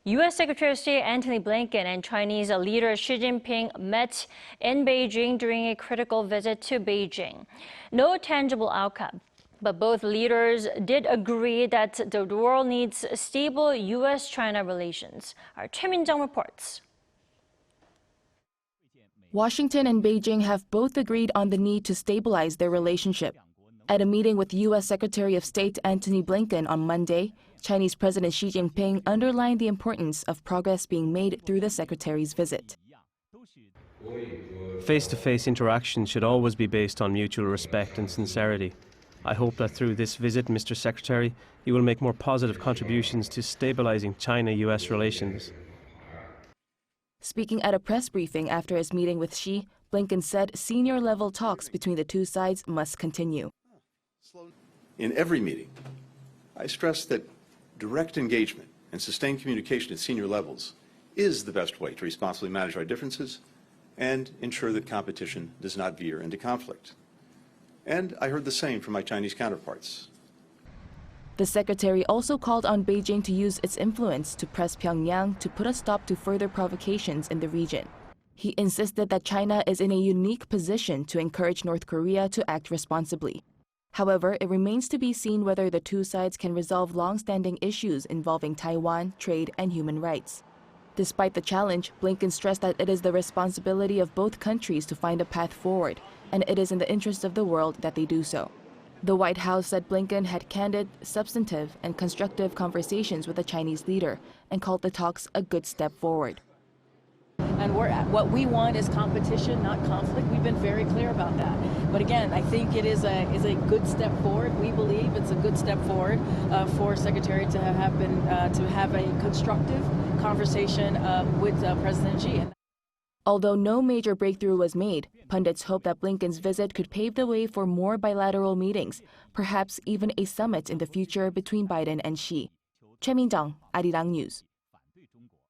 U.S. Secretary of State Antony Blinken and Chinese leader Xi Jinping met in Beijing during a critical visit to Beijing. No tangible outcome, but both leaders did agree that the world needs stable U.S. China relations. Our Choi Min-jung reports. Washington and Beijing have both agreed on the need to stabilize their relationship. At a meeting with U.S. Secretary of State Antony Blinken on Monday, Chinese President Xi Jinping underlined the importance of progress being made through the secretary's visit. Face-to-face interaction should always be based on mutual respect and sincerity. I hope that through this visit, Mr. Secretary, you will make more positive contributions to stabilizing China-U.S. relations. Speaking at a press briefing after his meeting with Xi, Blinken said senior-level talks between the two sides must continue. In every meeting, I stress that direct engagement and sustained communication at senior levels is the best way to responsibly manage our differences and ensure that competition does not veer into conflict. And I heard the same from my Chinese counterparts. The secretary also called on Beijing to use its influence to press Pyongyang to put a stop to further provocations in the region. He insisted that China is in a unique position to encourage North Korea to act responsibly. However, it remains to be seen whether the two sides can resolve long-standing issues involving Taiwan, trade, and human rights. Despite the challenge, Blinken stressed that it is the responsibility of both countries to find a path forward, and it is in the interest of the world that they do so. The White House said Blinken had candid, substantive, and constructive conversations with the Chinese leader and called the talks a good step forward. And what we want is competition, not conflict. We've been very clear about that. But again, I think it is a good step forward. We believe it's a good step forward for Secretary to have a constructive conversation with President Xi. Although no major breakthrough was made, pundits hope that Blinken's visit could pave the way for more bilateral meetings, perhaps even a summit in the future between Biden and Xi. Choi Min-jung, Arirang News.